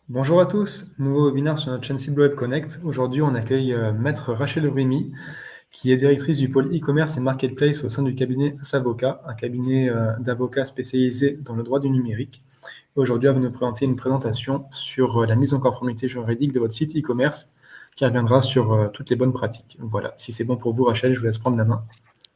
Bonjour à tous, nouveau webinaire sur notre chaîne Cible Web Connect. Aujourd'hui, on accueille Maître Rachel Remy, qui est directrice du pôle e-commerce et marketplace au sein du cabinet Savoca, un cabinet d'avocats spécialisé dans le droit du numérique. Aujourd'hui, elle va nous présenter une présentation sur la mise en conformité juridique de votre site e-commerce, qui reviendra sur toutes les bonnes pratiques. Voilà, si c'est bon pour vous, Rachel, je vous laisse prendre la main.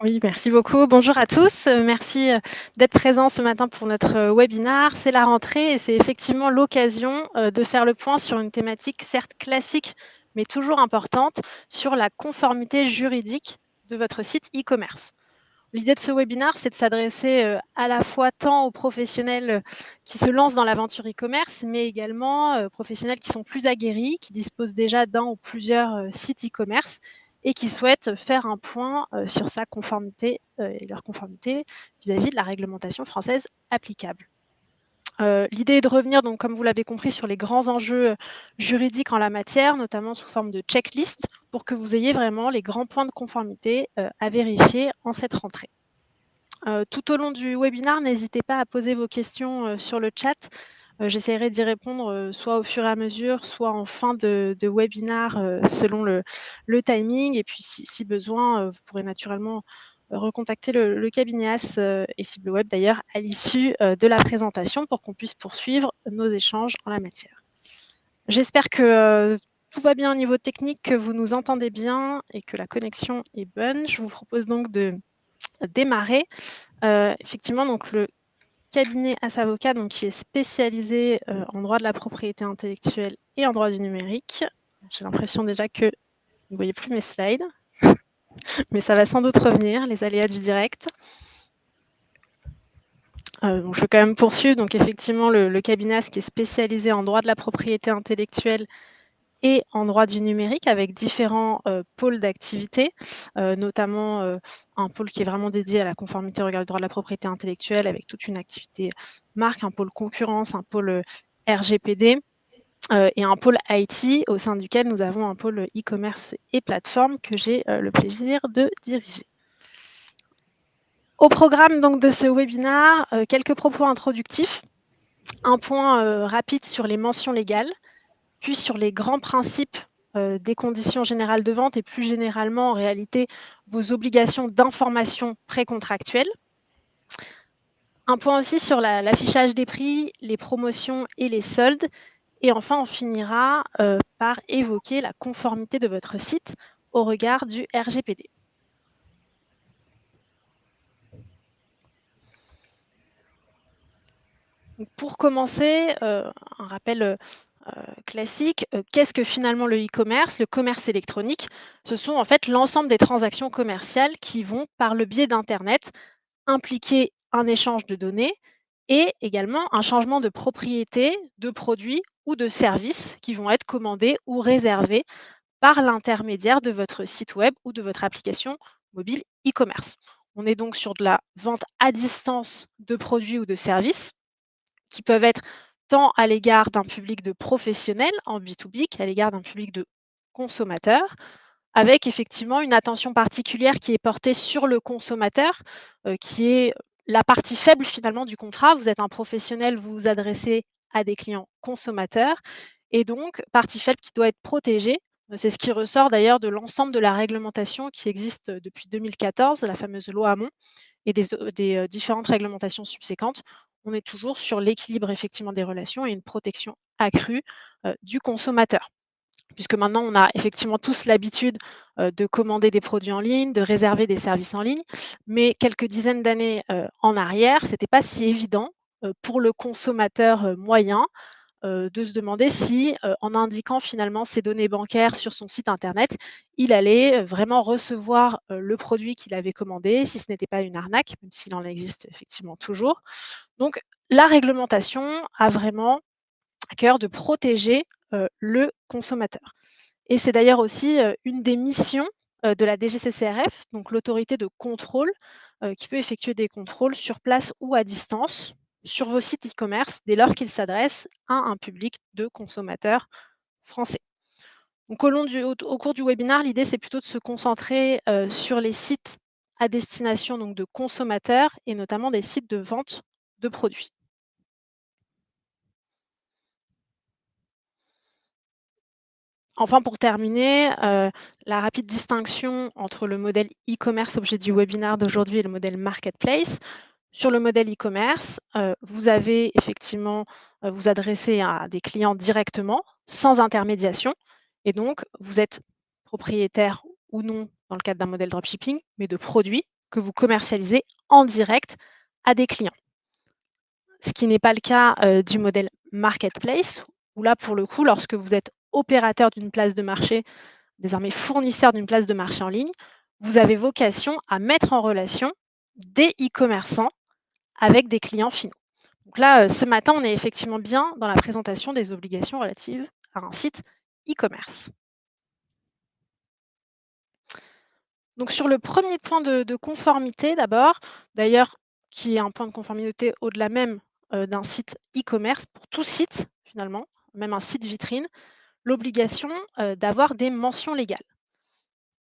Oui, merci beaucoup. Bonjour à tous. Merci d'être présents ce matin pour notre webinaire. C'est la rentrée et c'est effectivement l'occasion de faire le point sur une thématique certes classique, mais toujours importante, sur la conformité juridique de votre site e-commerce. L'idée de ce webinaire, c'est de s'adresser à la fois tant aux professionnels qui se lancent dans l'aventure e-commerce, mais également aux professionnels qui sont plus aguerris, qui disposent déjà d'un ou plusieurs sites e-commerce et qui souhaitent faire un point sur sa conformité et leur conformité vis-à-vis de la réglementation française applicable. L'idée est de revenir, donc, comme vous l'avez compris, sur les grands enjeux juridiques en la matière, notamment sous forme de checklist, pour que vous ayez vraiment les grands points de conformité à vérifier en cette rentrée. Tout au long du webinaire, n'hésitez pas à poser vos questions sur le chat. J'essaierai d'y répondre soit au fur et à mesure, soit en fin de webinaire selon le timing. Et puis, si besoin, vous pourrez naturellement recontacter le cabinet AS et Cible Web d'ailleurs à l'issue de la présentation pour qu'on puisse poursuivre nos échanges en la matière. J'espère que tout va bien au niveau technique, que vous nous entendez bien et que la connexion est bonne. Je vous propose donc de démarrer. Effectivement, donc le cabinet Asavocat, donc qui est spécialisé en droit de la propriété intellectuelle et en droit du numérique. J'ai l'impression déjà que vous ne voyez plus mes slides, mais ça va sans doute revenir, les aléas du direct. Donc je vais quand même poursuivre. Donc effectivement, le cabinet AS qui est spécialisé en droit de la propriété intellectuelle et en droit du numérique avec différents pôles d'activité, notamment un pôle qui est vraiment dédié à la conformité au regard du droit de la propriété intellectuelle avec toute une activité marque, un pôle concurrence, un pôle RGPD et un pôle IT au sein duquel nous avons un pôle e-commerce et plateforme que j'ai le plaisir de diriger. Au programme donc de ce webinaire, quelques propos introductifs, un point rapide sur les mentions légales, puis sur les grands principes des conditions générales de vente et plus généralement, en réalité, vos obligations d'information précontractuelle. Un point aussi sur l'affichage des prix, les promotions et les soldes. Et enfin, on finira par évoquer la conformité de votre site au regard du RGPD. Donc, pour commencer, un rappel classique, qu'est-ce que finalement le e-commerce? Le commerce électronique, ce sont en fait l'ensemble des transactions commerciales qui vont, par le biais d'Internet, impliquer un échange de données et également un changement de propriété de produits ou de services qui vont être commandés ou réservés par l'intermédiaire de votre site web ou de votre application mobile e-commerce. On est donc sur de la vente à distance de produits ou de services qui peuvent être tant à l'égard d'un public de professionnels en B2B qu'à l'égard d'un public de consommateurs, avec effectivement une attention particulière qui est portée sur le consommateur, qui est la partie faible finalement du contrat. Vous êtes un professionnel, vous vous adressez à des clients consommateurs et donc partie faible qui doit être protégée. C'est ce qui ressort d'ailleurs de l'ensemble de la réglementation qui existe depuis 2014, la fameuse loi Hamon, et des différentes réglementations subséquentes. On est toujours sur l'équilibre effectivement des relations et une protection accrue du consommateur. Puisque maintenant, on a effectivement tous l'habitude de commander des produits en ligne, de réserver des services en ligne, mais quelques dizaines d'années en arrière, ce n'était pas si évident pour le consommateur moyen de se demander si, en indiquant finalement ses données bancaires sur son site internet, il allait vraiment recevoir le produit qu'il avait commandé, si ce n'était pas une arnaque, même s'il en existe effectivement toujours. Donc la réglementation a vraiment à cœur de protéger le consommateur. Et c'est d'ailleurs aussi une des missions de la DGCCRF, donc l'autorité de contrôle, qui peut effectuer des contrôles sur place ou à distance sur vos sites e-commerce dès lors qu'ils s'adressent à un public de consommateurs français. Donc au cours du webinaire, l'idée c'est plutôt de se concentrer sur les sites à destination donc, de consommateurs et notamment des sites de vente de produits. Enfin, pour terminer, la rapide distinction entre le modèle e-commerce, objet du webinaire d'aujourd'hui, et le modèle marketplace. Sur le modèle e-commerce, vous avez effectivement, vous adresser à des clients directement, sans intermédiation, et donc vous êtes propriétaire ou non, dans le cadre d'un modèle dropshipping, mais de produits que vous commercialisez en direct à des clients. Ce qui n'est pas le cas, du modèle marketplace, où là, pour le coup, lorsque vous êtes opérateur d'une place de marché, désormais fournisseur d'une place de marché en ligne, vous avez vocation à mettre en relation des e-commerçants avec des clients finaux. Donc là, ce matin, on est effectivement bien dans la présentation des obligations relatives à un site e-commerce. Donc sur le premier point de conformité d'abord, d'ailleurs, qui est un point de conformité au-delà même, d'un site e-commerce, pour tout site finalement, même un site vitrine, l'obligation, d'avoir des mentions légales.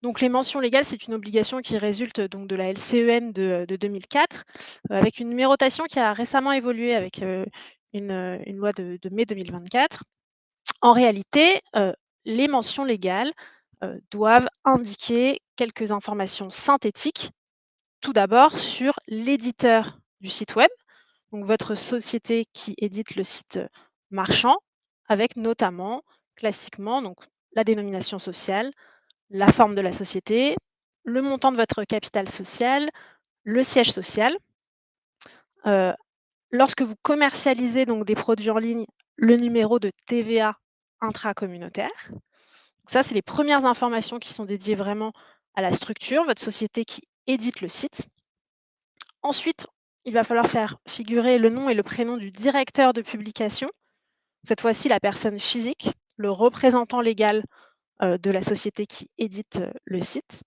Donc les mentions légales, c'est une obligation qui résulte donc de la LCEN de 2004, avec une numérotation qui a récemment évolué avec, une loi de mai 2024. En réalité, les mentions légales, doivent indiquer quelques informations synthétiques. Tout d'abord sur l'éditeur du site web, donc votre société qui édite le site, marchand, avec notamment, classiquement, donc la dénomination sociale, la forme de la société, le montant de votre capital social, le siège social. Heu, Lorsque vous commercialisez donc des produits en ligne, le numéro de TVA intracommunautaire. Donc ça, c'est les premières informations qui sont dédiées vraiment à la structure, votre société qui édite le site. Ensuite, il va falloir faire figurer le nom et le prénom du directeur de publication. Cette fois-ci, la personne physique, le représentant légal, de la société qui édite, le site.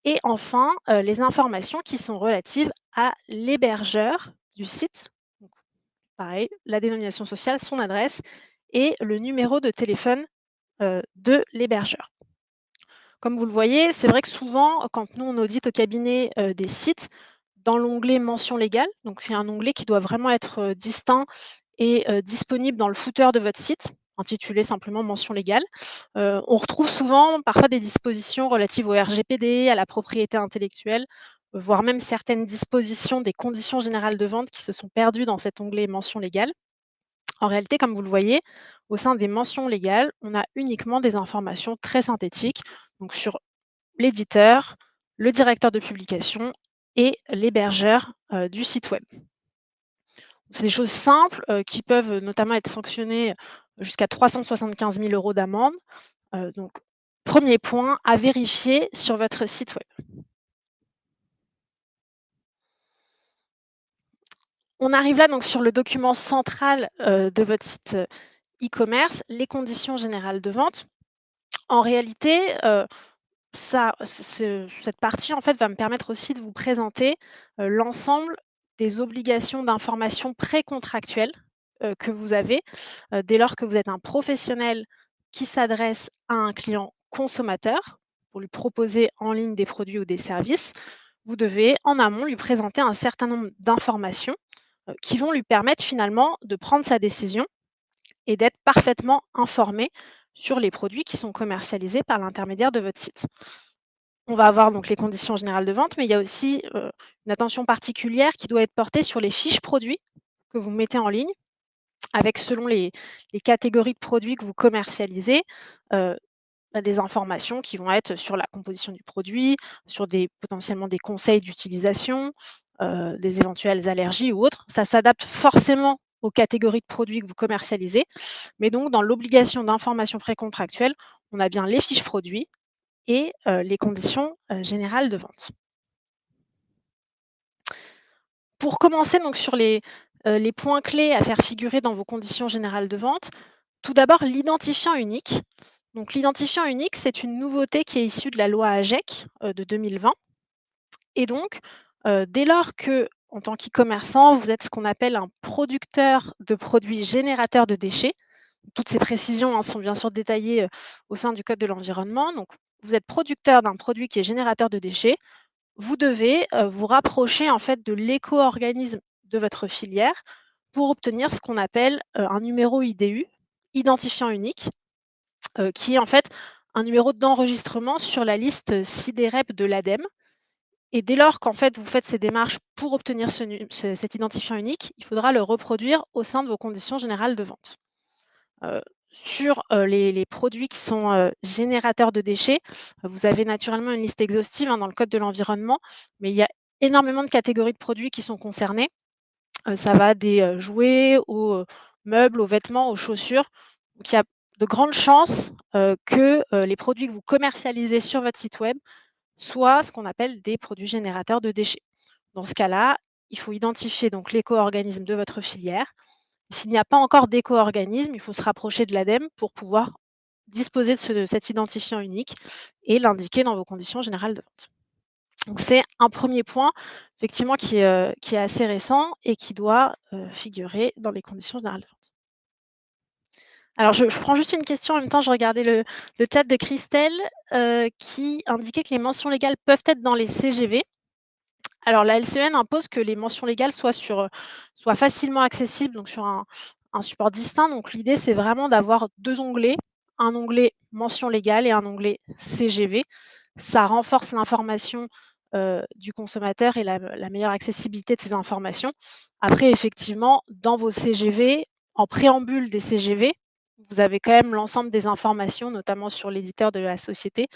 Et enfin, les informations qui sont relatives à l'hébergeur du site. Donc pareil, la dénomination sociale, son adresse et le numéro de téléphone, de l'hébergeur. Comme vous le voyez, c'est vrai que souvent, quand nous on audite au cabinet, des sites, dans l'onglet mention légale, donc c'est un onglet qui doit vraiment être, distinct et disponible dans le footer de votre site, intitulé simplement mention légale. On retrouve souvent parfois des dispositions relatives au RGPD, à la propriété intellectuelle, voire même certaines dispositions des conditions générales de vente qui se sont perdues dans cet onglet mention légale. En réalité, comme vous le voyez, au sein des mentions légales, on a uniquement des informations très synthétiques, donc sur l'éditeur, le directeur de publication et l'hébergeur, du site web. C'est des choses simples, qui peuvent notamment être sanctionnées jusqu'à 375 000 € d'amende. Donc 1er point à vérifier sur votre site web. On arrive là donc sur le document central, de votre site, e-commerce, les conditions générales de vente. En réalité, cette partie, en fait, va me permettre aussi de vous présenter, l'ensemble des obligations d'information précontractuelles, que vous avez, dès lors que vous êtes un professionnel qui s'adresse à un client consommateur pour lui proposer en ligne des produits ou des services. Vous devez, en amont, lui présenter un certain nombre d'informations, qui vont lui permettre finalement de prendre sa décision et d'être parfaitement informé sur les produits qui sont commercialisés par l'intermédiaire de votre site. On va avoir donc les conditions générales de vente, mais il y a aussi, une attention particulière qui doit être portée sur les fiches produits que vous mettez en ligne, avec selon les catégories de produits que vous commercialisez, des informations qui vont être sur la composition du produit, sur potentiellement des conseils d'utilisation, des éventuelles allergies ou autres. Ça s'adapte forcément aux catégories de produits que vous commercialisez, mais donc dans l'obligation d'information précontractuelle, on a bien les fiches produits et les conditions, générales de vente. Pour commencer donc sur les points clés à faire figurer dans vos conditions générales de vente, tout d'abord l'identifiant unique. Donc l'identifiant unique, c'est une nouveauté qui est issue de la loi AGEC, de 2020 et donc, dès lors que, en tant qu'e-commerçant, vous êtes ce qu'on appelle un producteur de produits générateurs de déchets. Toutes ces précisions, hein, sont bien sûr détaillées, au sein du code de l'environnement. Donc vous êtes producteur d'un produit qui est générateur de déchets, vous devez, vous rapprocher en fait de l'éco-organisme de votre filière pour obtenir ce qu'on appelle, un numéro IDU, identifiant unique. qui est en fait un numéro d'enregistrement sur la liste SIDEREP de l'ADEME. Et dès lors qu'en fait vous faites ces démarches pour obtenir cet identifiant unique, il faudra le reproduire au sein de vos conditions générales de vente. Sur les produits qui sont générateurs de déchets, vous avez naturellement une liste exhaustive dans le code de l'environnement, mais il y a énormément de catégories de produits qui sont concernés. Ça va des jouets aux meubles, aux vêtements, aux chaussures. Donc il y a de grandes chances que les produits que vous commercialisez sur votre site web soient ce qu'on appelle des produits générateurs de déchets. Dans ce cas-là, il faut identifier donc l'éco-organisme de votre filière. S'il n'y a pas encore d'éco-organisme, il faut se rapprocher de l'ADEME pour pouvoir disposer de cet identifiant unique et l'indiquer dans vos conditions générales de vente. Donc c'est un premier point effectivement qui est assez récent et qui doit figurer dans les conditions générales de vente. Alors je prends juste une question, en même temps je regardais le chat de Christelle qui indiquait que les mentions légales peuvent être dans les CGV. Alors la LCN impose que les mentions légales soient facilement accessibles, donc sur un support distinct. Donc l'idée, c'est vraiment d'avoir 2 onglets, un onglet mentions légales et un onglet CGV. Ça renforce l'information du consommateur et la meilleure accessibilité de ces informations. Après, effectivement, dans vos CGV, en préambule des CGV, vous avez quand même l'ensemble des informations, notamment sur l'éditeur de la société.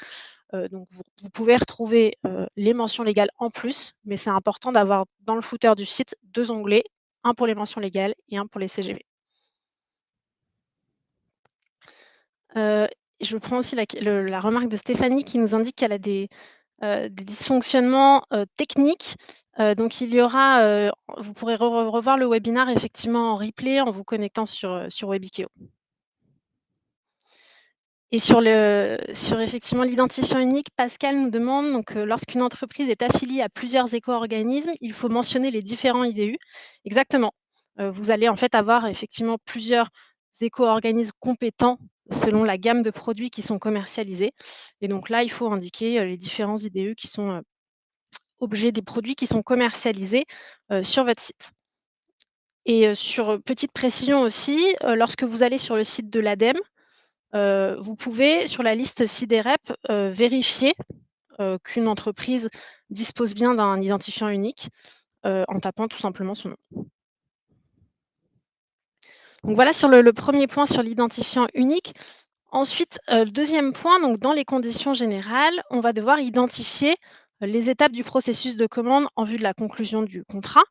Donc vous pouvez retrouver les mentions légales en plus, mais c'est important d'avoir dans le footer du site 2 onglets, un pour les mentions légales et un pour les CGV. Je prends aussi la remarque de Stéphanie qui nous indique qu'elle a des dysfonctionnements techniques. Donc il y aura, vous pourrez revoir le webinaire effectivement en replay en vous connectant sur Webikeo. Et sur effectivement l'identifiant unique, Pascal nous demande donc lorsqu'une entreprise est affiliée à plusieurs éco-organismes, il faut mentionner les différents IDU. Exactement. Vous allez en fait avoir effectivement plusieurs éco-organismes compétents selon la gamme de produits qui sont commercialisés. Et donc là, il faut indiquer les différents IDU qui sont objets des produits qui sont commercialisés sur votre site. Et sur petite précision aussi, lorsque vous allez sur le site de l'ADEME, vous pouvez, sur la liste SIDEREP, vérifier qu'une entreprise dispose bien d'un identifiant unique en tapant tout simplement son nom. Donc voilà sur le premier point sur l'identifiant unique. Ensuite, le deuxième point, donc dans les conditions générales, on va devoir identifier les étapes du processus de commande en vue de la conclusion du contrat.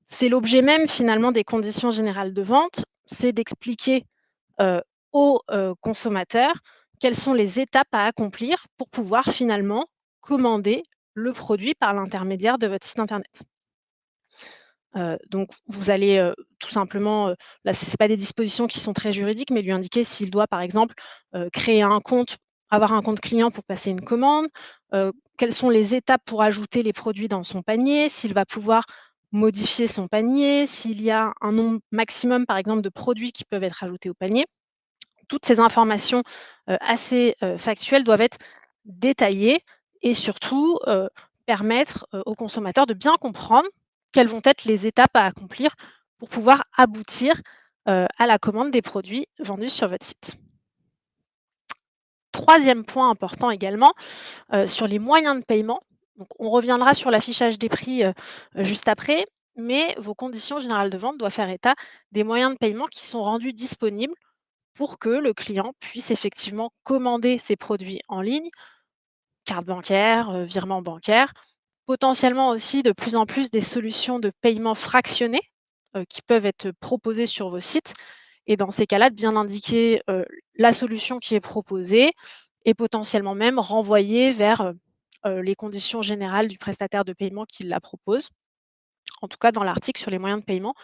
C'est l'objet même finalement des conditions générales de vente, c'est d'expliquer aux consommateurs quelles sont les étapes à accomplir pour pouvoir finalement commander le produit par l'intermédiaire de votre site internet. Donc vous allez tout simplement, là ce n'est pas des dispositions qui sont très juridiques, mais lui indiquer s'il doit par exemple créer un compte, avoir un compte client pour passer une commande, quelles sont les étapes pour ajouter les produits dans son panier, s'il va pouvoir modifier son panier, s'il y a un nombre maximum par exemple de produits qui peuvent être ajoutés au panier. Toutes ces informations assez factuelles doivent être détaillées et surtout permettre aux consommateurs de bien comprendre quelles vont être les étapes à accomplir pour pouvoir aboutir à la commande des produits vendus sur votre site. Troisième point important également, sur les moyens de paiement. Donc, on reviendra sur l'affichage des prix juste après, mais vos conditions générales de vente doivent faire état des moyens de paiement qui sont rendus disponibles pour que le client puisse effectivement commander ses produits en ligne, carte bancaire, virement bancaire, potentiellement aussi de plus en plus des solutions de paiement fractionné qui peuvent être proposées sur vos sites. Et dans ces cas-là, de bien indiquer la solution qui est proposée et potentiellement même renvoyer vers les conditions générales du prestataire de paiement qui la propose. En tout cas, dans l'article sur les moyens de paiement,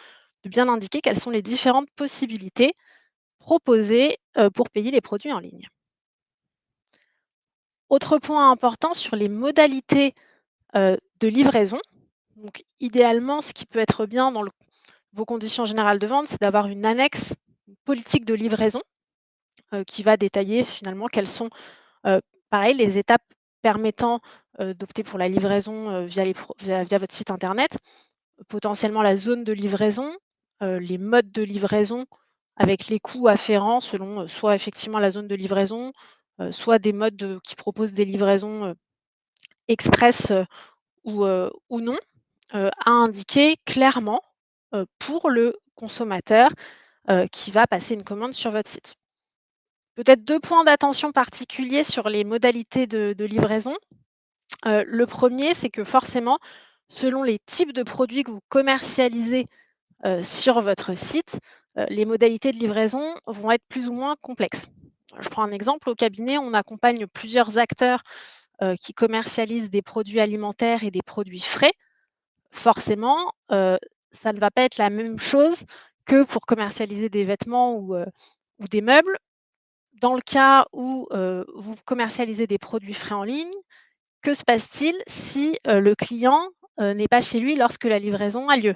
de bien indiquer quelles sont les différentes possibilités proposées pour payer les produits en ligne. Autre point important sur les modalités de livraison. Donc, idéalement, ce qui peut être bien dans vos conditions générales de vente, c'est d'avoir une annexe, une politique de livraison qui va détailler finalement quelles sont, pareil, les étapes permettant d'opter pour la livraison via votre site internet, potentiellement la zone de livraison, les modes de livraison, avec les coûts afférents selon, soit effectivement la zone de livraison, soit des modes qui proposent des livraisons, express, ou non, à indiquer clairement, pour le consommateur, qui va passer une commande sur votre site. Peut-être 2 points d'attention particuliers sur les modalités de livraison. Le 1er, c'est que forcément, selon les types de produits que vous commercialisez, sur votre site, les modalités de livraison vont être plus ou moins complexes. Je prends un exemple, au cabinet, on accompagne plusieurs acteurs, qui commercialisent des produits alimentaires et des produits frais. Forcément, ça ne va pas être la même chose que pour commercialiser des vêtements ou des meubles. Dans le cas où, vous commercialisez des produits frais en ligne, que se passe-t-il si, le client, n'est pas chez lui lorsque la livraison a lieu?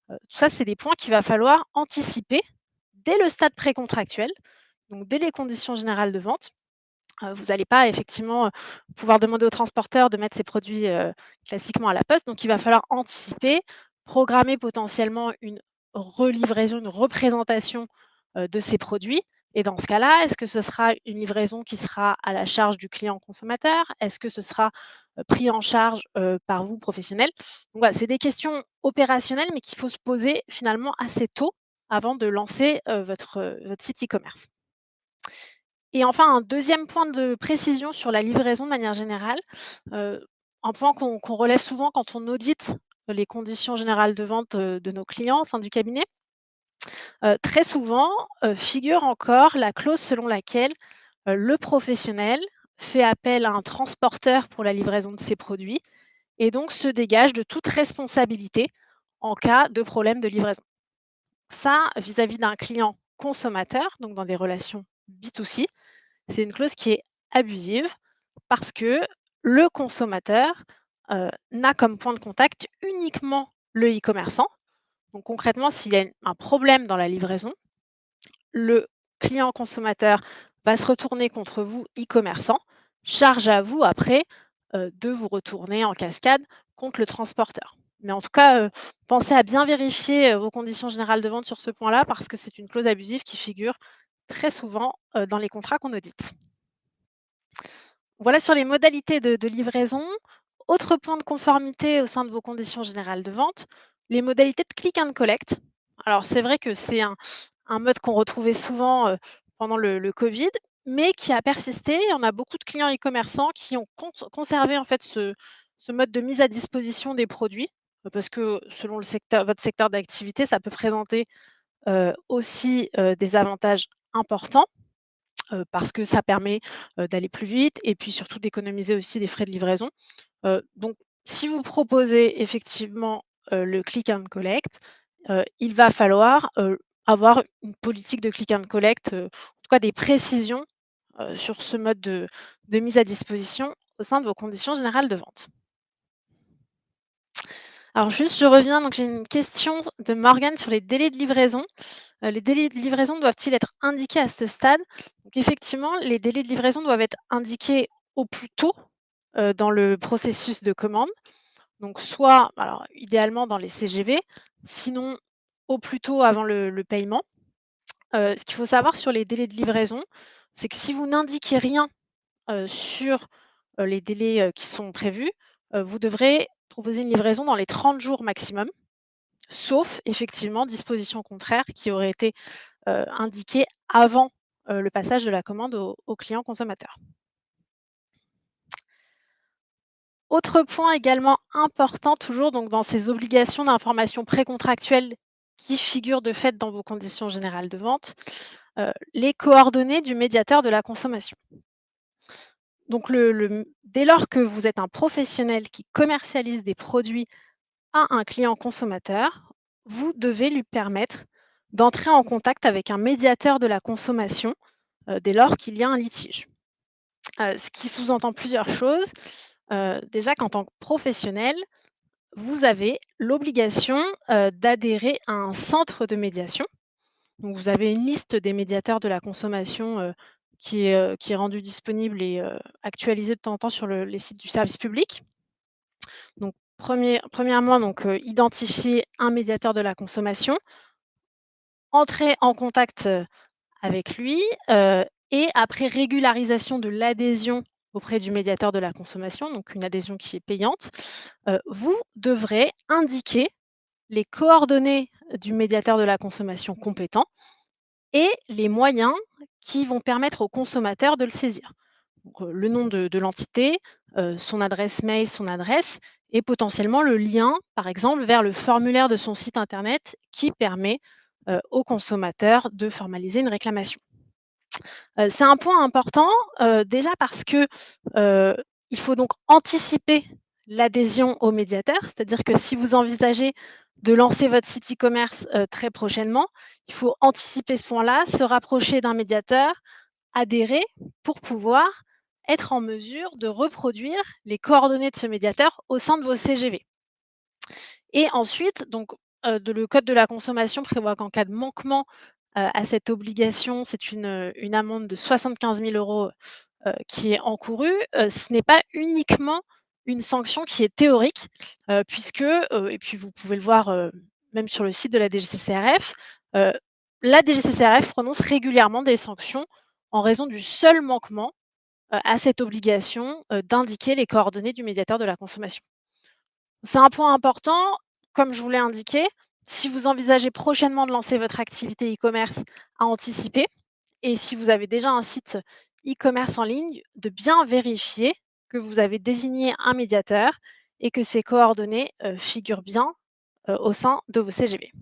Tout ça, c'est des points qu'il va falloir anticiper dès le stade précontractuel, donc dès les conditions générales de vente. Vous n'allez pas effectivement, pouvoir demander au transporteur de mettre ses produits, classiquement à la poste, donc il va falloir anticiper, programmer potentiellement une relivraison, une représentation, de ces produits et dans ce cas-là, est-ce que ce sera une livraison qui sera à la charge du client consommateur? Est-ce que ce sera, pris en charge, par vous, professionnels? Donc voilà, c'est des questions opérationnelles, mais qu'il faut se poser finalement assez tôt avant de lancer, votre site e-commerce. Et enfin, un deuxième point de précision sur la livraison de manière générale, heu, un point qu'on relève souvent quand on audite les conditions générales de vente, de nos clients au sein du cabinet. Très souvent, figure encore la clause selon laquelle, le professionnel fait appel à un transporteur pour la livraison de ses produits et donc se dégage de toute responsabilité en cas de problème de livraison. Ça, vis-à-vis d'un client consommateur, donc dans des relations B2C, c'est une clause qui est abusive parce que le consommateur, n'a comme point de contact uniquement le e-commerçant. Donc concrètement, s'il y a un problème dans la livraison, le client consommateur va se retourner contre vous, e-commerçant. Charge à vous après, de vous retourner en cascade contre le transporteur. Mais en tout cas, pensez à bien vérifier, vos conditions générales de vente sur ce point-là parce que c'est une clause abusive qui figure très souvent, dans les contrats qu'on audite. Voilà sur les modalités de livraison. Autre point de conformité au sein de vos conditions générales de vente, les modalités de click and collect. Alors c'est vrai que c'est un mode qu'on retrouvait souvent, pendant le covid, mais qui a persisté. On a beaucoup de clients e-commerçants qui ont conservé en fait ce mode de mise à disposition des produits, parce que selon le secteur votre secteur d'activité, ça peut présenter, aussi, des avantages importants. Parce que ça permet, d'aller plus vite et puis surtout d'économiser aussi des frais de livraison. Donc si vous proposez effectivement, le click and collect, il va falloir, avoir une politique de click and collect, en tout cas des précisions, sur ce mode de mise à disposition au sein de vos conditions générales de vente. Alors juste, je reviens, donc j'ai une question de Morgane sur les délais de livraison. Les délais de livraison doivent-ils être indiqués à ce stade? Donc effectivement, les délais de livraison doivent être indiqués au plus tôt, dans le processus de commande. Donc soit, alors idéalement dans les CGV, sinon au plus tôt avant le paiement. Ce qu'il faut savoir sur les délais de livraison, c'est que si vous n'indiquez rien, sur, les délais, qui sont prévus, vous devrez proposer une livraison dans les 30 jours maximum, sauf effectivement disposition contraire qui aurait été, indiquée avant, le passage de la commande au client consommateur. Autre point également important, toujours donc dans ces obligations d'information précontractuelles qui figurent de fait dans vos conditions générales de vente, les coordonnées du médiateur de la consommation. Donc dès lors que vous êtes un professionnel qui commercialise des produits à un client consommateur, vous devez lui permettre d'entrer en contact avec un médiateur de la consommation, dès lors qu'il y a un litige. Ce qui sous-entend plusieurs choses. Déjà qu'en tant que professionnel, vous avez l'obligation, d'adhérer à un centre de médiation. Donc vous avez une liste des médiateurs de la consommation, qui est rendue disponible et actualisée de temps en temps sur les sites du service public. Donc premièrement, donc identifier un médiateur de la consommation. entrer en contact, avec lui, et après régularisation de l'adhésion auprès du médiateur de la consommation, donc une adhésion qui est payante, vous devrez indiquer les coordonnées du médiateur de la consommation compétent et les moyens qui vont permettre au consommateur de le saisir. Donc, le nom de l'entité, son adresse mail, son adresse et potentiellement le lien, par exemple, vers le formulaire de son site internet qui permet, au consommateur de formaliser une réclamation. C'est un point important, déjà parce que, heu, il faut donc anticiper l'adhésion au médiateur. C'est-à-dire que si vous envisagez de lancer votre site e-commerce, très prochainement, il faut anticiper ce point-là, se rapprocher d'un médiateur, adhérer pour pouvoir être en mesure de reproduire les coordonnées de ce médiateur au sein de vos CGV. Et ensuite, donc, le code de la consommation prévoit qu'en cas de manquement, à cette obligation, c'est une amende de 75 000 € qui est encourue. Ce n'est pas uniquement une sanction qui est théorique, puisque, et puis vous pouvez le voir, même sur le site de la DGCCRF, heu, la DGCCRF prononce régulièrement des sanctions en raison du seul manquement, à cette obligation, d'indiquer les coordonnées du médiateur de la consommation. C'est un point important, comme je vous l'ai indiqué, si vous envisagez prochainement de lancer votre activité e-commerce, à anticiper et si vous avez déjà un site e-commerce en ligne, de bien vérifier que vous avez désigné un médiateur et que ses coordonnées, figurent bien, au sein de vos CGV.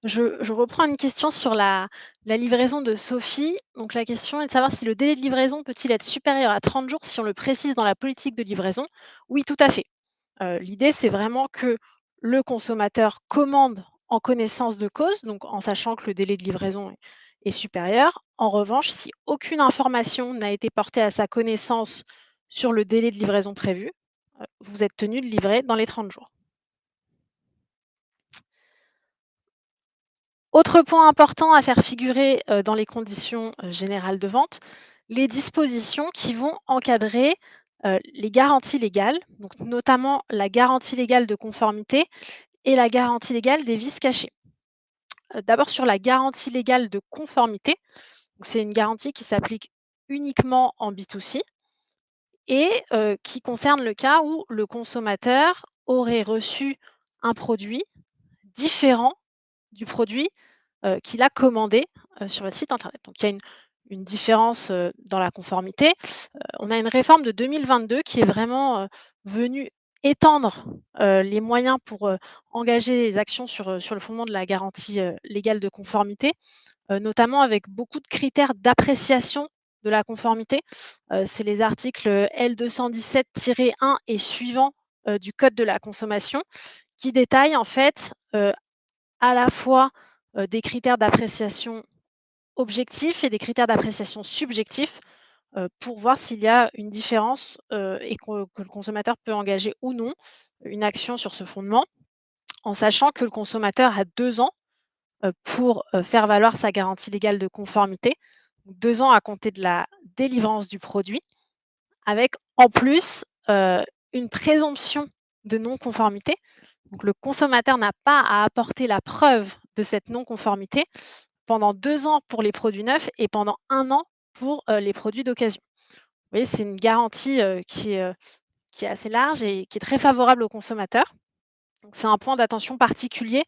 Je reprends une question sur la livraison de Sophie. Donc la question est de savoir si le délai de livraison peut-il être supérieur à 30 jours si on le précise dans la politique de livraison? Oui, tout à fait. L'idée, c'est vraiment que le consommateur commande en connaissance de cause, donc en sachant que le délai de livraison est supérieur. En revanche, si aucune information n'a été portée à sa connaissance sur le délai de livraison prévu, vous êtes tenu de livrer dans les 30 jours. Autre point important à faire figurer, dans les conditions, générales de vente, les dispositions qui vont encadrer, les garanties légales, donc notamment la garantie légale de conformité et la garantie légale des vices cachés. D'abord sur la garantie légale de conformité, donc c'est une garantie qui s'applique uniquement en B2C et qui concerne le cas où le consommateur aurait reçu un produit différent du produit, qu'il a commandé, sur votre site internet. Donc il y a une différence, dans la conformité. On a une réforme de 2022 qui est vraiment, venue étendre, les moyens pour, engager les actions sur le fondement de la garantie, légale de conformité, notamment avec beaucoup de critères d'appréciation de la conformité. C'est les articles, L217-1 et suivants, du code de la consommation qui détaillent en fait, à la fois, des critères d'appréciation objectifs et des critères d'appréciation subjectifs, pour voir s'il y a une différence, et que le consommateur peut engager ou non une action sur ce fondement, en sachant que le consommateur a 2 ans, pour, faire valoir sa garantie légale de conformité. 2 ans à compter de la délivrance du produit, avec en plus, une présomption de non-conformité. Donc le consommateur n'a pas à apporter la preuve de cette non-conformité pendant 2 ans pour les produits neufs et pendant 1 an pour, les produits d'occasion. Vous voyez, c'est une garantie, qui est assez large et qui est très favorable aux consommateurs. Donc c'est un point d'attention particulier,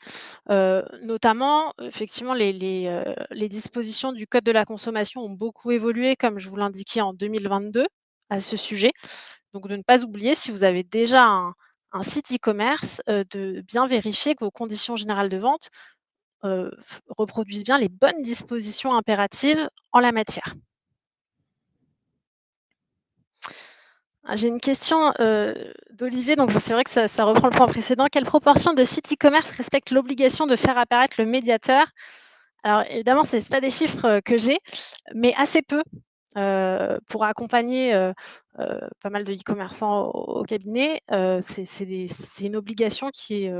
notamment effectivement les dispositions du code de la consommation ont beaucoup évolué comme je vous l'indiquais en 2022 à ce sujet. Donc de ne pas oublier si vous avez déjà un site e-commerce, de bien vérifier que vos conditions générales de vente, reproduisent bien les bonnes dispositions impératives en la matière. Ah, j'ai une question, d'Olivier, donc c'est vrai que ça reprend le point précédent. Quelle proportion de sites e-commerce respectent l'obligation de faire apparaître le médiateur? Alors évidemment, c'est pas des chiffres, que j'ai, mais assez peu, pour accompagner, pas mal de e-commerçants au cabinet, c'est une obligation qui est,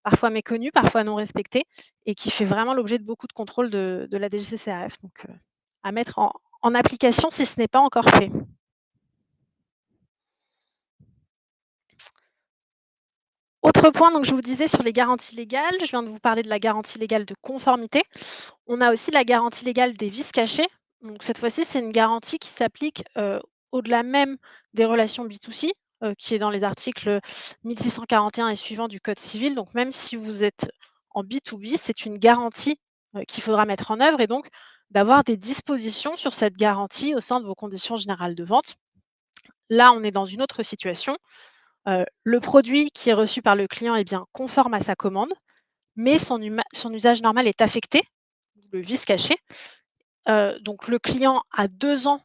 parfois méconnue, parfois non respectée et qui fait vraiment l'objet de beaucoup de contrôles de la DGCCRF, donc à mettre en application si ce n'est pas encore fait. Autre point, donc je vous disais sur les garanties légales, je viens de vous parler de la garantie légale de conformité. On a aussi la garantie légale des vices cachés. Donc cette fois-ci, c'est une garantie qui s'applique, au-delà même des relations B2C, qui est dans les articles 1641 et suivants du code civil. Donc même si vous êtes en B2B, c'est une garantie, qu'il faudra mettre en œuvre et donc d'avoir des dispositions sur cette garantie au sein de vos conditions générales de vente. Là, on est dans une autre situation. Le produit qui est reçu par le client est bien conforme à sa commande, mais son usage normal est affecté, le vice caché. Donc le client a 2 ans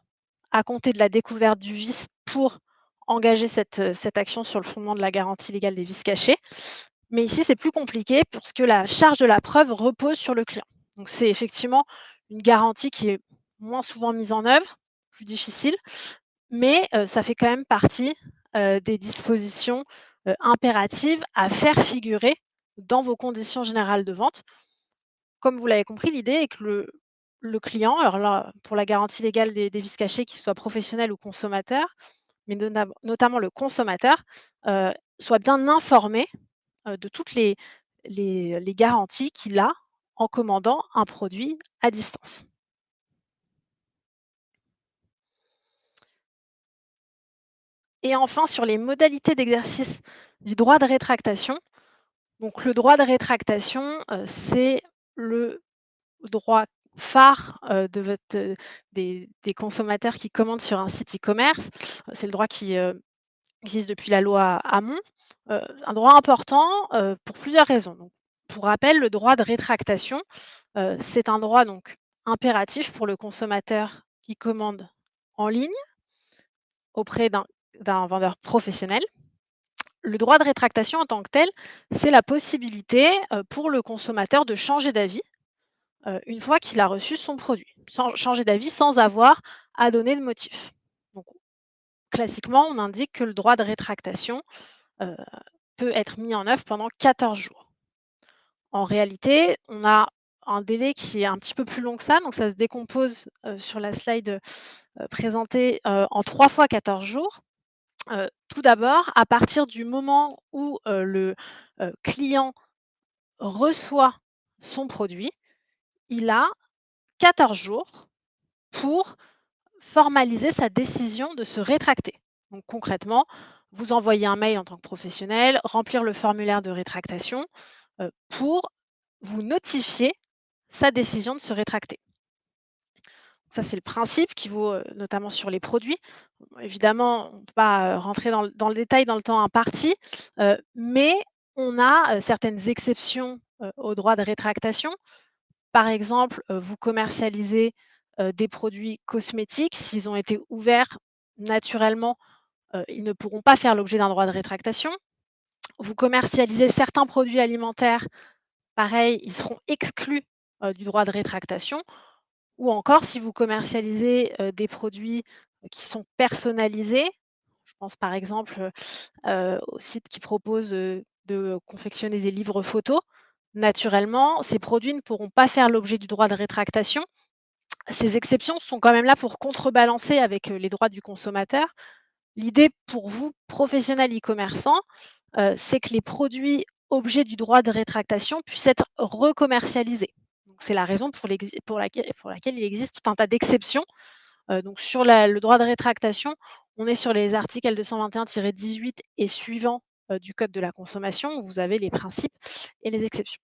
à compter de la découverte du vice pour engager cette action sur le fondement de la garantie légale des vices cachés. Mais ici, c'est plus compliqué parce que la charge de la preuve repose sur le client. Donc c'est effectivement une garantie qui est moins souvent mise en œuvre, plus difficile, mais ça fait quand même partie, des dispositions, impératives à faire figurer dans vos conditions générales de vente. Comme vous l'avez compris, l'idée est que le client, alors là, pour la garantie légale des vices cachés, qu'il soit professionnel ou consommateur, mais notamment le consommateur, soit bien informé, de toutes les garanties qu'il a en commandant un produit à distance. Et enfin, sur les modalités d'exercice du droit de rétractation. Donc le droit de rétractation, c'est le droit phare, de votre, des consommateurs qui commandent sur un site e-commerce. C'est le droit qui, existe depuis la loi Hamon. Un droit important, pour plusieurs raisons. Donc, pour rappel, le droit de rétractation, c'est un droit donc impératif pour le consommateur qui commande en ligne auprès d'un vendeur professionnel. Le droit de rétractation en tant que tel, c'est la possibilité, pour le consommateur de changer d'avis, une fois qu'il a reçu son produit. Sans changer d'avis sans avoir à donner de motif. Donc classiquement, on indique que le droit de rétractation, heu, peut être mis en œuvre pendant 14 jours. En réalité, on a un délai qui est un petit peu plus long que ça, donc ça se décompose, sur la slide, présentée, en 3 fois 14 jours. Tout d'abord, à partir du moment où, le, client reçoit son produit, il a 14 jours pour formaliser sa décision de se rétracter. Donc concrètement, vous envoyez un mail en tant que professionnel, remplir le formulaire de rétractation, pour vous notifier sa décision de se rétracter. Ça, c'est le principe qui vaut, notamment sur les produits. Bon, évidemment, on ne peut pas, rentrer dans le détail dans le temps imparti, mais on a, certaines exceptions, au droit de rétractation. Par exemple, vous commercialisez, des produits cosmétiques, s'ils ont été ouverts naturellement, ils ne pourront pas faire l'objet d'un droit de rétractation. Vous commercialisez certains produits alimentaires, pareil, ils seront exclus, du droit de rétractation. Ou encore si vous commercialisez, des produits, qui sont personnalisés, je pense par exemple, aux sites qui proposent, de confectionner des livres photos. Naturellement, ces produits ne pourront pas faire l'objet du droit de rétractation. Ces exceptions sont quand même là pour contrebalancer avec, les droits du consommateur. L'idée pour vous, professionnels e-commerçants, c'est que les produits objets du droit de rétractation puissent être recommercialisés. Donc c'est la raison pour laquelle il existe tout un tas d'exceptions. Donc sur le droit de rétractation, on est sur les articles L221-18 et suivants, du code de la consommation, où vous avez les principes et les exceptions.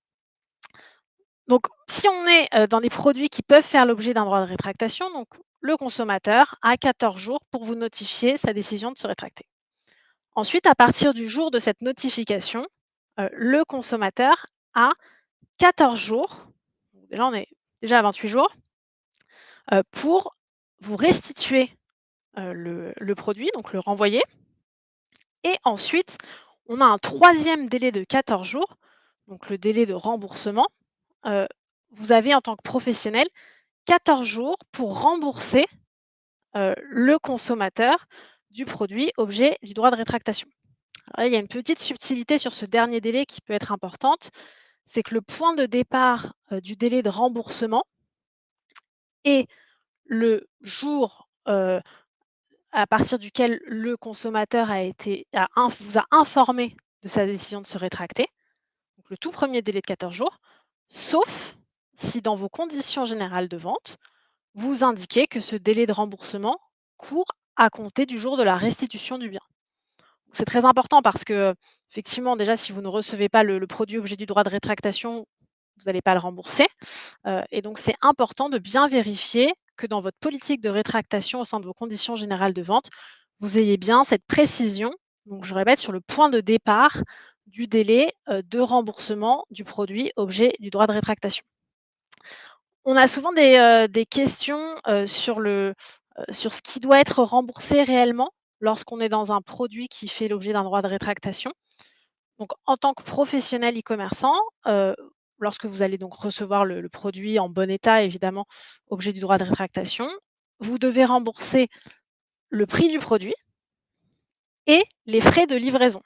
Donc si on est, dans des produits qui peuvent faire l'objet d'un droit de rétractation, donc le consommateur a 14 jours pour vous notifier sa décision de se rétracter. Ensuite, à partir du jour de cette notification, le consommateur a 14 jours, donc déjà on est déjà à 28 jours, pour vous restituer, le produit, donc le renvoyer. Et ensuite, on a un troisième délai de 14 jours, donc le délai de remboursement. Heu, Vous avez en tant que professionnel 14 jours pour rembourser, le consommateur du produit objet du droit de rétractation. Alors là, il y a une petite subtilité sur ce dernier délai qui peut être importante, c'est que le point de départ, du délai de remboursement est le jour, à partir duquel le consommateur vous a informé de sa décision de se rétracter, donc le tout premier délai de 14 jours, sauf si dans vos conditions générales de vente, vous indiquez que ce délai de remboursement court à compter du jour de la restitution du bien. C'est très important parce que, effectivement, déjà, si vous ne recevez pas le produit objet du droit de rétractation, vous n'allez pas le rembourser. Et donc, c'est important de bien vérifier que dans votre politique de rétractation au sein de vos conditions générales de vente, vous ayez bien cette précision, donc je répète, sur le point de départ du délai de remboursement du produit objet du droit de rétractation. On a souvent des questions sur ce qui doit être remboursé réellement lorsqu'on est dans un produit qui fait l'objet d'un droit de rétractation. Donc, en tant que professionnel e-commerçant, lorsque vous allez donc recevoir le produit en bon état, évidemment, objet du droit de rétractation, vous devez rembourser le prix du produit et les frais de livraison.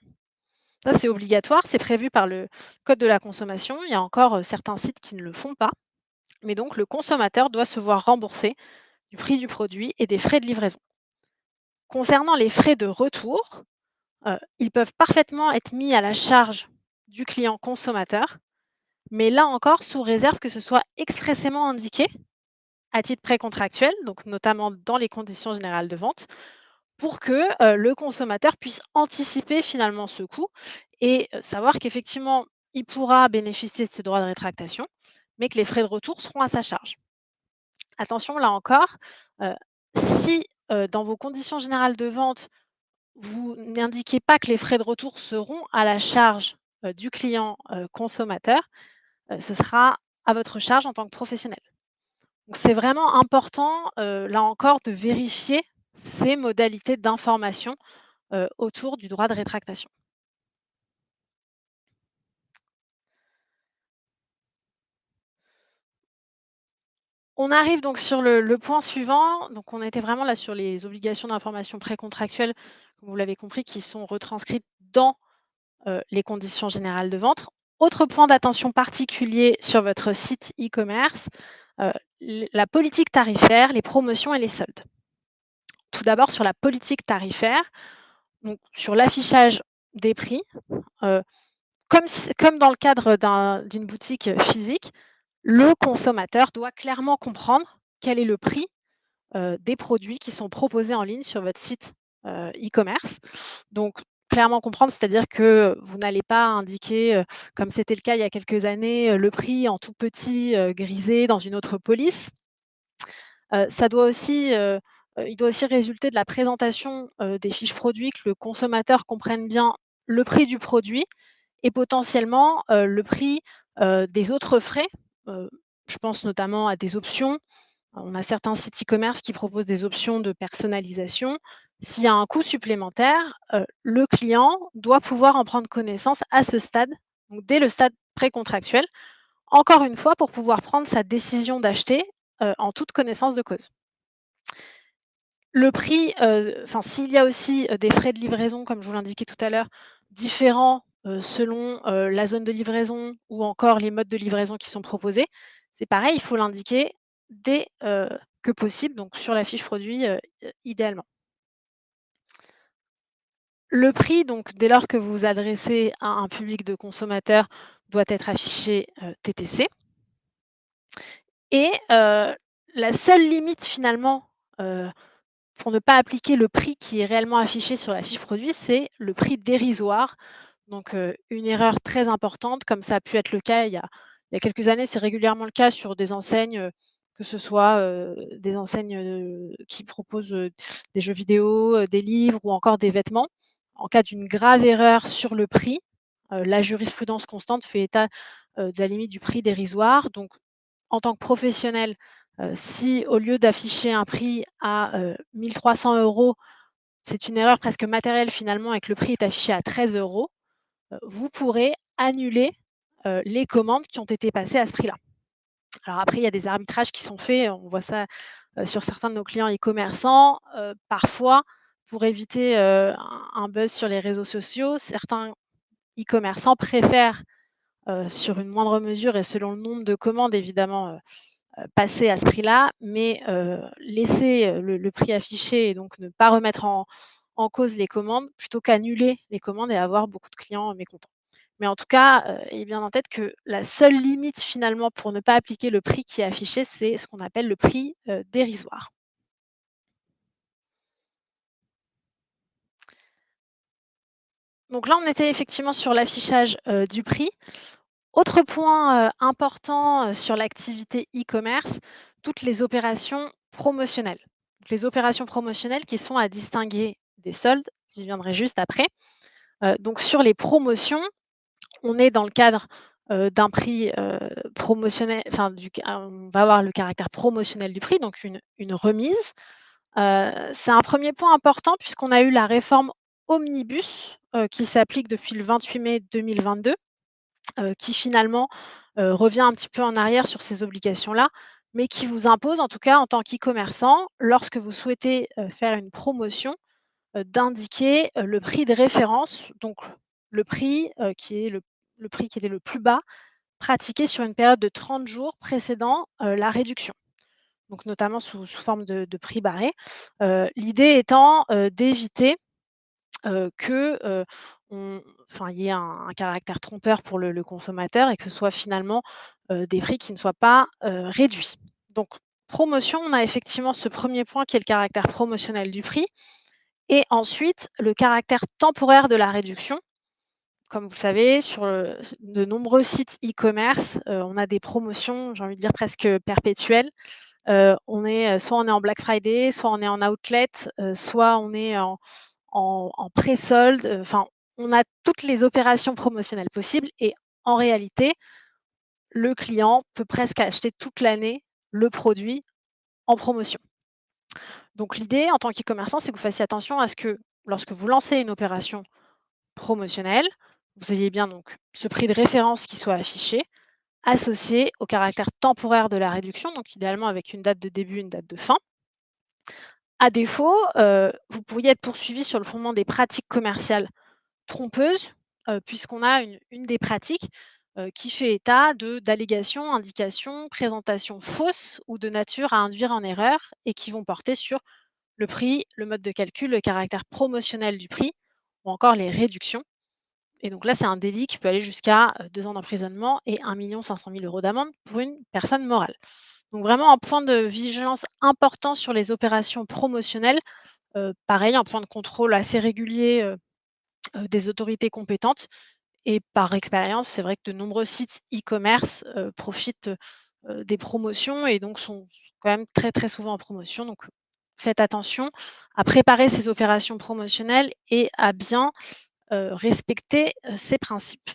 Ça, c'est obligatoire, c'est prévu par le code de la consommation. Il y a encore certains sites qui ne le font pas. Mais donc, le consommateur doit se voir rembourser du prix du produit et des frais de livraison. Concernant les frais de retour, ils peuvent parfaitement être mis à la charge du client consommateur, mais là encore, sous réserve que ce soit expressément indiqué à titre précontractuel, donc notamment dans les conditions générales de vente, pour que le consommateur puisse anticiper finalement ce coût et savoir qu'effectivement, il pourra bénéficier de ce droit de rétractation, mais que les frais de retour seront à sa charge. Attention, là encore, si dans vos conditions générales de vente, vous n'indiquez pas que les frais de retour seront à la charge du client consommateur, ce sera à votre charge en tant que professionnel. Donc c'est vraiment important, là encore, de vérifier ces modalités d'information autour du droit de rétractation. On arrive donc sur le point suivant. Donc on était vraiment là sur les obligations d'information précontractuelles, comme vous l'avez compris, qui sont retranscrites dans les conditions générales de vente. Autre point d'attention particulier sur votre site e-commerce, la politique tarifaire, les promotions et les soldes. Tout d'abord sur la politique tarifaire, donc sur l'affichage des prix, comme dans le cadre d'une boutique physique, le consommateur doit clairement comprendre quel est le prix des produits qui sont proposés en ligne sur votre site e-commerce. Donc, clairement comprendre, c'est-à-dire que vous n'allez pas indiquer, comme c'était le cas il y a quelques années, le prix en tout petit grisé dans une autre police. Ça doit aussi, il doit aussi résulter de la présentation des fiches produits, que le consommateur comprenne bien le prix du produit et potentiellement le prix des autres frais. Heu, je pense notamment à des options. On a certains sites e-commerce qui proposent des options de personnalisation. S'il y a un coût supplémentaire, le client doit pouvoir en prendre connaissance à ce stade, donc dès le stade précontractuel, encore une fois pour pouvoir prendre sa décision d'acheter, en toute connaissance de cause. Le prix, enfin s'il y a aussi, des frais de livraison comme je vous l'indiquais tout à l'heure, différents, selon, la zone de livraison ou encore les modes de livraison qui sont proposés, c'est pareil, il faut l'indiquer dès, que possible, donc sur la fiche produit, idéalement. Le prix, donc dès lors que vous vous adressez à un public de consommateurs, doit être affiché, TTC et la seule limite finalement, pour ne pas appliquer le prix qui est réellement affiché sur la fiche produit, c'est le prix dérisoire. Donc, une erreur très importante, comme ça a pu être le cas il y a quelques années, c'est régulièrement le cas sur des enseignes, que ce soit, des enseignes, qui proposent, des jeux vidéo, des livres ou encore des vêtements. En cas d'une grave erreur sur le prix, la jurisprudence constante fait état, de la limite du prix dérisoire. Donc en tant que professionnel, si au lieu d'afficher un prix à, 1 300 €, c'est une erreur presque matérielle finalement et que le prix est affiché à 13 €, vous pourrez annuler, les commandes qui ont été passées à ce prix-là. Alors après, il y a des arbitrages qui sont faits, on voit ça, sur certains de nos clients e-commerçants. Parfois, pour éviter, un buzz sur les réseaux sociaux, certains e-commerçants préfèrent, sur une moindre mesure et selon le nombre de commandes évidemment, passer à ce prix-là, mais laisser, le prix affiché et donc ne pas remettre en cause les commandes plutôt qu'annuler les commandes et avoir beaucoup de clients mécontents. Mais en tout cas, ayez bien en tête que la seule limite finalement pour ne pas appliquer le prix qui est affiché, c'est ce qu'on appelle le prix, dérisoire. Donc là, on était effectivement sur l'affichage, du prix. Autre point, important, sur l'activité e-commerce, toutes les opérations promotionnelles. Donc les opérations promotionnelles qui sont à distinguer des soldes, j'y viendrai juste après. Donc sur les promotions, on est dans le cadre, d'un prix, promotionnel, enfin on va avoir le caractère promotionnel du prix, donc une remise. C'est un premier point important puisqu'on a eu la réforme Omnibus, qui s'applique depuis le 28 mai 2022, qui finalement, revient un petit peu en arrière sur ces obligations-là, mais qui vous impose en tout cas en tant qu'e-commerçant, lorsque vous souhaitez, faire une promotion, d'indiquer, le prix de référence, donc le prix, qui est le prix qui était le plus bas pratiqué sur une période de 30 jours précédant, la réduction. Donc notamment sous forme de prix barré. L'idée étant, d'éviter, que, on enfin, il y ait un caractère trompeur pour le consommateur et que ce soit finalement, des prix qui ne soient pas, réduits. Donc promotion, on a effectivement ce premier point qui est le caractère promotionnel du prix et ensuite le caractère temporaire de la réduction. Comme vous le savez, sur, de nombreux sites e-commerce, on a des promotions, j'ai envie de dire presque perpétuelles. Soit on est en Black Friday, soit on est en outlet, soit on est en pré-solde, enfin, on a toutes les opérations promotionnelles possibles et en réalité, le client peut presque acheter toute l'année le produit en promotion. Donc l'idée en tant qu'e-commerçant, c'est que vous fassiez attention à ce que lorsque vous lancez une opération promotionnelle, vous ayez bien donc ce prix de référence qui soit affiché, associé au caractère temporaire de la réduction, donc idéalement avec une date de début, une date de fin. À défaut, vous pourriez être poursuivi sur le fondement des pratiques commerciales trompeuses, puisqu'on a une des pratiques, qui fait état d'allégations, indications, présentations fausses ou de nature à induire en erreur et qui vont porter sur le prix, le mode de calcul, le caractère promotionnel du prix ou encore les réductions. Et donc là, c'est un délit qui peut aller jusqu'à, 2 ans d'emprisonnement et 1 500 000 € d'amende pour une personne morale. Donc vraiment un point de vigilance important sur les opérations promotionnelles. Pareil, un point de contrôle assez régulier, des autorités compétentes et par expérience, c'est vrai que de nombreux sites e-commerce, profitent, des promotions et donc sont quand même très, très souvent en promotion. Donc faites attention à préparer ces opérations promotionnelles et à bien, respecter, ces principes.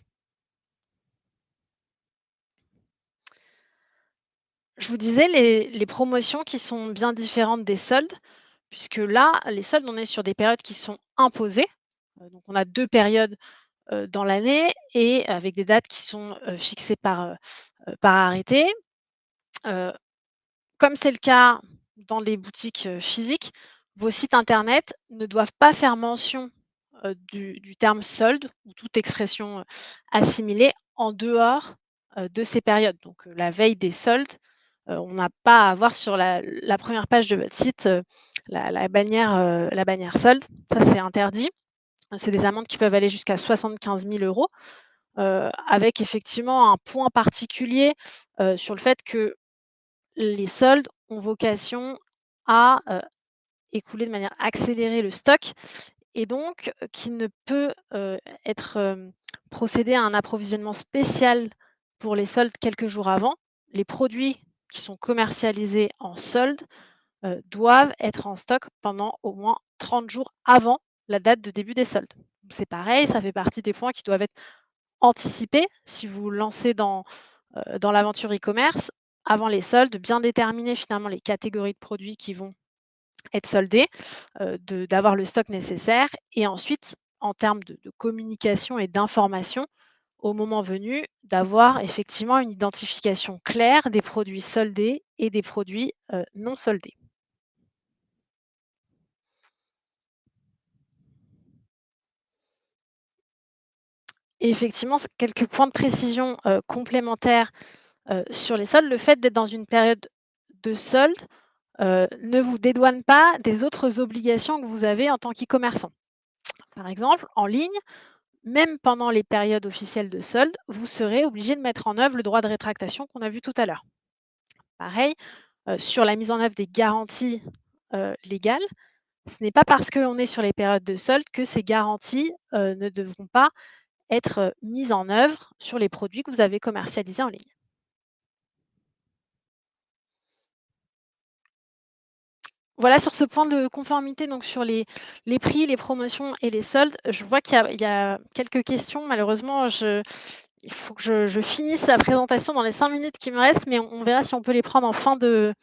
Je vous disais les promotions qui sont bien différentes des soldes, puisque là, les soldes, on est sur des périodes qui sont imposées. Donc on a 2 périodes, dans l'année et avec des dates qui sont, fixées par arrêté. Heu, Comme c'est le cas dans les boutiques, physiques, vos sites internet ne doivent pas faire mention, du terme solde ou toute expression, assimilée en dehors, de ces périodes. Donc, la veille des soldes, on n'a pas à avoir sur la 1re page de votre site, la bannière solde. Ça, c'est interdit. C'est des amendes qui peuvent aller jusqu'à 75 000 €, avec effectivement un point particulier, sur le fait que les soldes ont vocation à, écouler de manière accélérée le stock et donc qu'il ne peut, être, procédé à un approvisionnement spécial pour les soldes quelques jours avant. Les produits qui sont commercialisés en solde, doivent être en stock pendant au moins 30 jours avant la date de début des soldes. C'est pareil, ça fait partie des points qui doivent être anticipés si vous vous lancez dans l'aventure e-commerce avant les soldes, bien déterminer finalement les catégories de produits qui vont être soldés, d'avoir le stock nécessaire et ensuite en termes de communication et d'information, au moment venu, d'avoir effectivement une identification claire des produits soldés et des produits, non soldés. Et effectivement, quelques points de précision, complémentaires, sur les soldes. Le fait d'être dans une période de soldes, ne vous dédouane pas des autres obligations que vous avez en tant qu'e-commerçant. Par exemple, en ligne, même pendant les périodes officielles de solde, vous serez obligé de mettre en œuvre le droit de rétractation qu'on a vu tout à l'heure. Pareil, sur la mise en œuvre des garanties, légales, ce n'est pas parce qu'on est sur les périodes de solde que ces garanties, ne devront pas être, mises en œuvre sur les produits que vous avez commercialisés en ligne. Voilà sur ce point de conformité, donc sur les prix, les promotions et les soldes, je vois qu'il y a quelques questions. Malheureusement, il faut que je finisse la présentation dans les 5 minutes qui me restent, mais on verra si on peut les prendre en fin de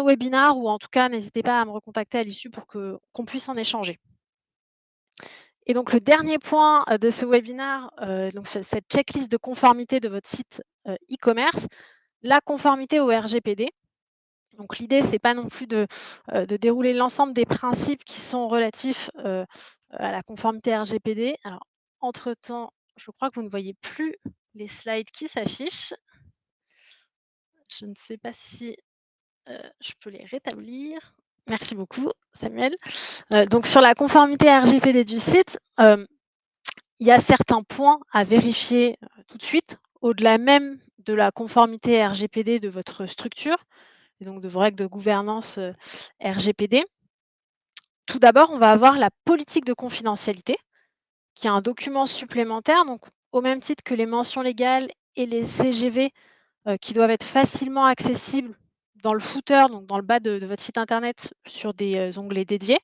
webinaire ou en tout cas, n'hésitez pas à me recontacter à l'issue pour qu'on puisse en échanger. Et donc le dernier point, de ce webinaire, donc cette checklist de conformité de votre site, e-commerce, la conformité au RGPD. Donc l'idée, c'est pas non plus de dérouler l'ensemble des principes qui sont relatifs, à la conformité RGPD. Alors entre-temps, je crois que vous ne voyez plus les slides qui s'affichent. Je ne sais pas si, je peux les rétablir. Merci beaucoup Samuel. Donc sur la conformité RGPD du site, il y a certains points à vérifier, tout de suite, au-delà même de la conformité RGPD de votre structure et donc de vos règles de gouvernance, RGPD. Tout d'abord, on va avoir la politique de confidentialité, qui est un document supplémentaire, donc au même titre que les mentions légales et les CGV, qui doivent être facilement accessibles dans le footer, donc dans le bas de votre site internet sur des, onglets dédiés.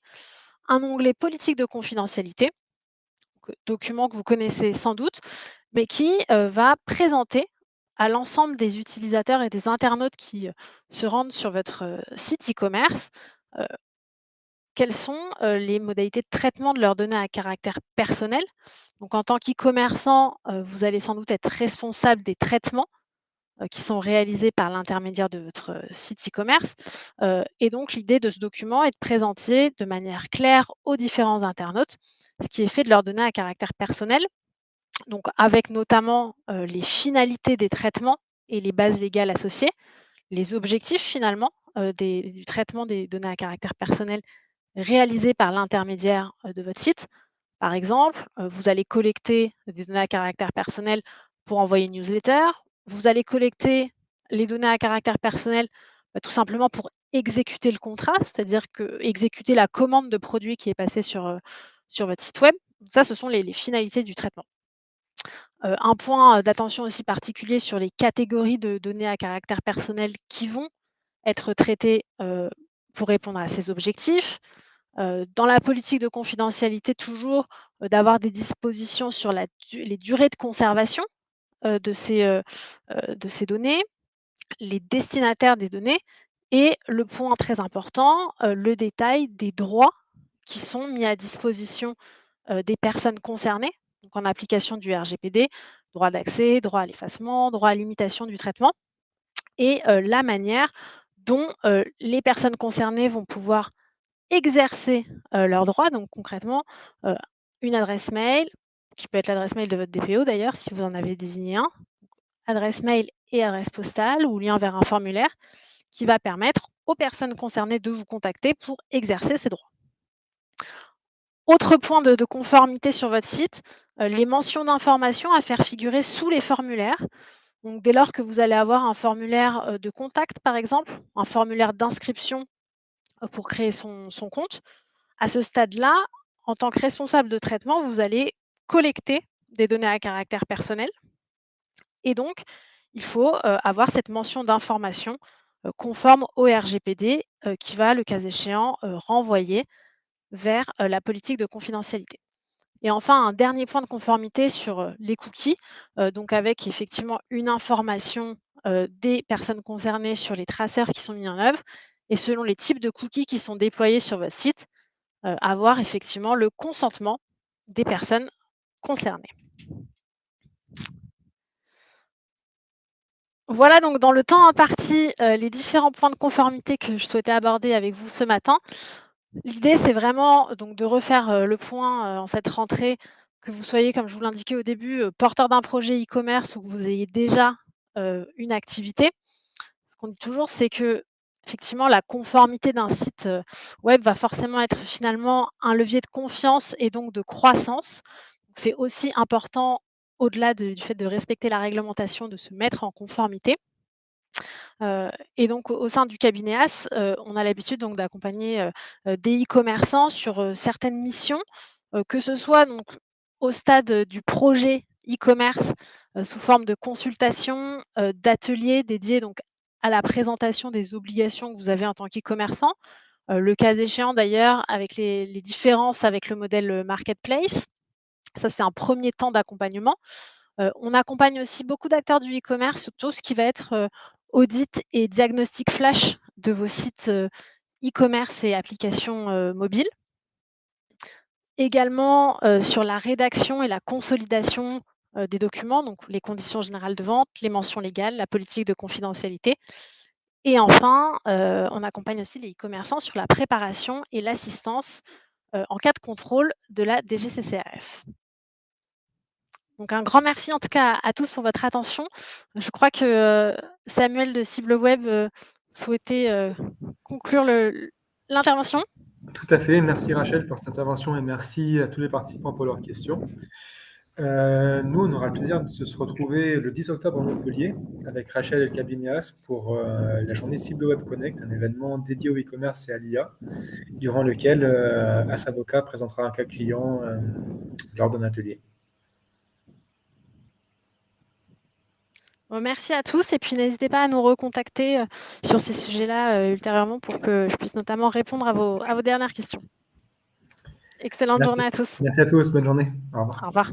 Un onglet politique de confidentialité, donc, document que vous connaissez sans doute, mais qui, va présenter à l'ensemble des utilisateurs et des internautes qui, se rendent sur votre, site e-commerce, heu, quelles sont, les modalités de traitement de leurs données à caractère personnel. Donc en tant qu'e-commerçant, vous allez sans doute être responsable des traitements, qui sont réalisés par l'intermédiaire de votre, site e-commerce. Et donc l'idée de ce document est de présenter de manière claire aux différents internautes ce qui est fait de leurs données à caractère personnel, donc avec notamment, les finalités des traitements et les bases légales associées, les objectifs finalement, du traitement des données à caractère personnel réalisées par l'intermédiaire, de votre site. Par exemple, vous allez collecter des données à caractère personnel pour envoyer une newsletter. Vous allez collecter les données à caractère personnel, tout simplement pour exécuter le contrat, c'est-à-dire que exécuter la commande de produit qui est passée sur votre site web. Donc ça, ce sont les finalités du traitement. Un point, d'attention aussi particulier sur les catégories de données à caractère personnel qui vont être traitées, pour répondre à ces objectifs. Dans la politique de confidentialité toujours, d'avoir des dispositions sur les durées de conservation, de ces données, les destinataires des données et le point très important, le détail des droits qui sont mis à disposition, des personnes concernées, donc en application du RGPD, droit d'accès, droit à l'effacement, droit à limitation du traitement et la manière dont, les personnes concernées vont pouvoir exercer, leurs droits. Donc concrètement, heu, une adresse mail, qui peut être l'adresse mail de votre DPO d'ailleurs, si vous en avez désigné un, adresse mail et adresse postale ou lien vers un formulaire qui va permettre aux personnes concernées de vous contacter pour exercer ces droits. Autre point de conformité sur votre site, les mentions d'informations à faire figurer sous les formulaires. Donc dès lors que vous allez avoir un formulaire, de contact par exemple, un formulaire d'inscription, pour créer son compte, à ce stade-là, en tant que responsable de traitement, vous allez collecter des données à caractère personnel et donc il faut, avoir cette mention d'information, conforme au RGPD, qui va, le cas échéant, renvoyer vers, la politique de confidentialité. Et enfin, un dernier point de conformité sur, les cookies, donc avec effectivement une information, des personnes concernées sur les traceurs qui sont mis en œuvre et selon les types de cookies qui sont déployés sur votre site, avoir effectivement le consentement des personnes concernées. Voilà donc dans le temps imparti, les différents points de conformité que je souhaitais aborder avec vous ce matin. L'idée, c'est vraiment donc de refaire, le point, en cette rentrée, que vous soyez, comme je vous l'indiquais au début, porteur d'un projet e-commerce ou que vous ayez déjà, une activité. Ce qu'on dit toujours, c'est que effectivement, la conformité d'un site web va forcément être finalement un levier de confiance et donc de croissance. C'est aussi important, au-delà du fait de respecter la réglementation, de se mettre en conformité. Et donc au sein du cabinet AS, on a l'habitude donc d'accompagner, des e-commerçants sur, certaines missions, que ce soit donc au stade, du projet e-commerce, sous forme de consultation, d'ateliers dédiés donc à la présentation des obligations que vous avez en tant qu'e-commerçant, le cas échéant d'ailleurs avec les différences avec le modèle, marketplace. Ça, c'est un premier temps d'accompagnement. On accompagne aussi beaucoup d'acteurs du e-commerce sur tout ce qui va être, audit et diagnostic flash de vos sites, e-commerce et applications, mobiles. Également, sur la rédaction et la consolidation, des documents, donc les conditions générales de vente, les mentions légales, la politique de confidentialité et enfin, on accompagne aussi les e-commerçants sur la préparation et l'assistance, en cas de contrôle de la DGCCRF. Donc un grand merci en tout cas à tous pour votre attention. Je crois que, Samuel de Cible Web, souhaitait, conclure l'intervention. Tout à fait. Merci Rachel pour cette intervention et merci à tous les participants pour leurs questions. Nous, on aura le plaisir de se retrouver le 10 octobre à Montpellier avec Rachel et le cabinet AS pour la journée Cible Web Connect, un événement dédié au e-commerce et à l'IA, durant lequel AS Avocat présentera un cas client lors d'un atelier. Bon, merci à tous et puis n'hésitez pas à nous recontacter, sur ces sujets-là, ultérieurement pour que je puisse notamment répondre à vos dernières questions. Excellente Merci. journée à tous. Merci à tous. Bonne journée. Au revoir. Au revoir.